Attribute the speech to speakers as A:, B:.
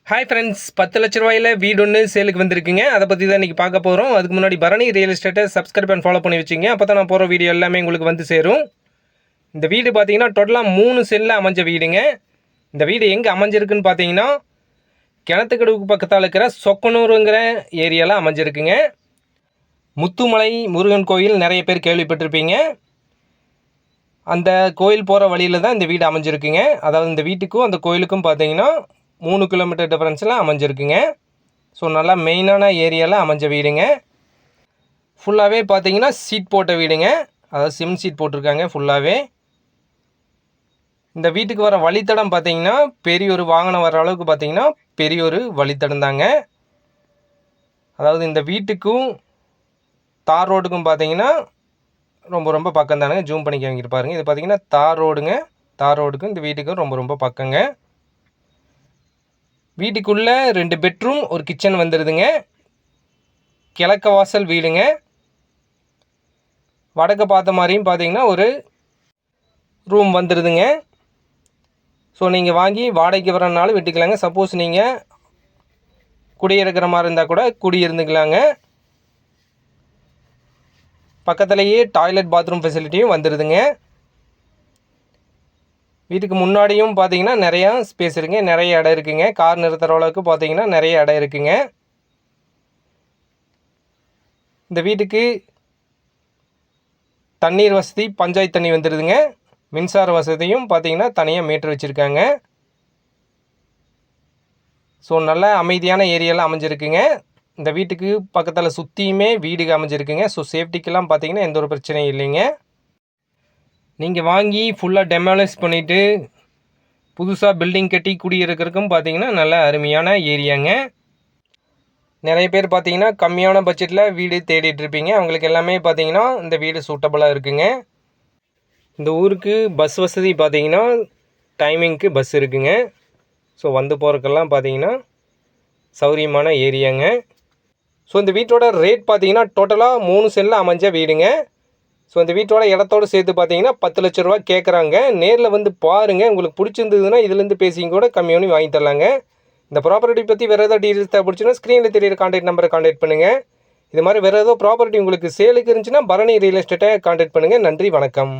A: Hi friends, 10 லட்ச ரூபாயில் வீடு ஒன்று சேலுக்கு வந்திருக்குங்க. அதை பற்றி தான் இன்றைக்கி பார்க்க போகிறோம். அதுக்கு முன்னாடி பரணி ரியல் எஸ்டேட்டை சப்ஸ்கிரைப் அண்ட் ஃபாலோ பண்ணி வச்சுங்க. அப்போ தான் நான் போகிற வீடியோ எல்லாமே உங்களுக்கு வந்து சேரும். இந்த வீடு பார்த்தீங்கன்னா டோட்டலாக 3 செல்லில் அமைஞ்ச வீடுங்க. இந்த வீடு எங்கே அமைஞ்சிருக்குன்னு பார்த்தீங்கன்னா கிணத்துக்கடுவுக்கு பக்கத்தில் இருக்கிற சொக்கனூருங்கிற ஏரியாவில் அமைஞ்சிருக்குங்க. முத்துமலை முருகன் கோயில் நிறைய பேர் கேள்விப்பட்டிருப்பீங்க. அந்த கோயில் போகிற வழியில் தான் இந்த வீடு அமைஞ்சிருக்குங்க. அதாவது இந்த வீட்டுக்கும் அந்த கோயிலுக்கும் பார்த்தீங்கன்னா 3 கிலோமீட்டர் டிஃபரன்ஸில் அமைஞ்சிருக்குங்க. ஸோ நல்லா மெயினான ஏரியாவில் அமைஞ்ச வீடுங்க. ஃபுல்லாகவே பார்த்தீங்கன்னா சீட் போட்ட வீடுங்க. அதாவது சிம் சீட் போட்டிருக்காங்க ஃபுல்லாகவே. இந்த வீட்டுக்கு வர வழித்தடம் பார்த்தீங்கன்னா பெரிய ஒரு வாகனம் வர அளவுக்கு பார்த்தீங்கன்னா பெரிய ஒரு வழித்தடம் தாங்க. அதாவது இந்த வீட்டுக்கும் தார் ரோடுக்கும் பார்த்தீங்கன்னா ரொம்ப பக்கம் தானுங்க. ஜூம் பண்ணிக்க வாங்கிட்டு பாருங்கள். இது பார்த்தீங்கன்னா தார் ரோடுங்க. தார் ரோடுக்கும் இந்த வீட்டுக்கும் ரொம்ப பக்கங்க. வீட்டுக்குள்ளே 2 பெட்ரூம் ஒரு கிச்சன் வந்துடுதுங்க. கிழக்க வாசல் வீடுங்க. வடக்க பார்த்த மாதிரியும் பார்த்தீங்கன்னா ஒரு ரூம் வந்துடுதுங்க. ஸோ நீங்கள் வாங்கி வாடகைக்கு வரனாலும் விட்டுக்கலாங்க. சப்போஸ் நீங்கள் குடியிருக்கிற மாதிரி இருந்தால் கூட குடியிருந்துக்கலாங்க. பக்கத்துலேயே டாய்லெட் பாத்ரூம் ஃபெசிலிட்டியும் வந்துடுதுங்க. வீட்டுக்கு முன்னாடியும் பார்த்தீங்கன்னா நிறையா ஸ்பேஸ் இருக்குங்க. நிறைய இடம் இருக்குங்க. கார் நிறுத்துகிற அளவுக்கு பார்த்தீங்கன்னா நிறைய இடம் இருக்குங்க. இந்த வீட்டுக்கு தண்ணீர் வசதி பஞ்சாயத்து தண்ணி வந்துடுதுங்க. மின்சார வசதியும் பார்த்தீங்கன்னா தனியாக மீட்டர் வச்சுருக்காங்க. ஸோ நல்ல அமைதியான ஏரியாவில் அமைஞ்சிருக்குங்க. இந்த வீட்டுக்கு பக்கத்தில் சுற்றியுமே வீடு அமைஞ்சிருக்குங்க. ஸோ சேஃப்டிக்கெல்லாம் பார்த்தீங்கன்னா எந்த ஒரு பிரச்சனையும் இல்லைங்க. நீங்கள் வாங்கி ஃபுல்லாக டெமாலிஷ் பண்ணிவிட்டு புதுசாக பில்டிங் கட்டி குடியிருக்கிறதுக்கும் பார்த்தீங்கன்னா நல்ல அருமையான ஏரியாங்க. நிறைய பேர் பார்த்தீங்கன்னா கம்மியான பட்ஜெட்டில் வீடு தேடிட்டுருப்பீங்க. அவங்களுக்கு எல்லாமே பார்த்தீங்கன்னா இந்த வீடு சூட்டபுளாக இருக்குங்க. இந்த ஊருக்கு பஸ் வசதி பார்த்தீங்கன்னா டைமிங்க்கு பஸ் இருக்குங்க. ஸோ வந்து போகிறதுக்கெல்லாம் பார்த்தீங்கன்னா சௌரியமான ஏரியாங்க. ஸோ இந்த வீட்டோட ரேட் பார்த்தீங்கன்னா டோட்டலாக 3 செல்லில் அமைஞ்ச வீடுங்க. ஸோ இந்த வீட்டோட இடத்தோடு சேர்த்து பார்த்தீங்கன்னா 10 லட்ச ரூபா கேட்குறாங்க. நேரில் வந்து பாருங்கள். உங்களுக்கு பிடிச்சிருந்ததுன்னா இதுலேருந்து பேசிங்க கூட கம்மி பண்ணி வாங்கி தரலாங்க. இந்த ப்ராப்பர்ட்டி பற்றி வேறு ஏதாவது டீட்டெயில்ஸ் தேவைப்படுச்சுன்னா ஸ்க்ரீனில் தெரியுற கான்டாக்ட் நம்பரை கான்டாக்ட் பண்ணுங்கள். இது மாதிரி வேறு ஏதோ ப்ராப்பர்ட்டி உங்களுக்கு சேலுக்கு இருந்துச்சுன்னா பரணி ரியல் எஸ்டேட்டை கான்டாக்ட் பண்ணுங்கள். நன்றி, வணக்கம்.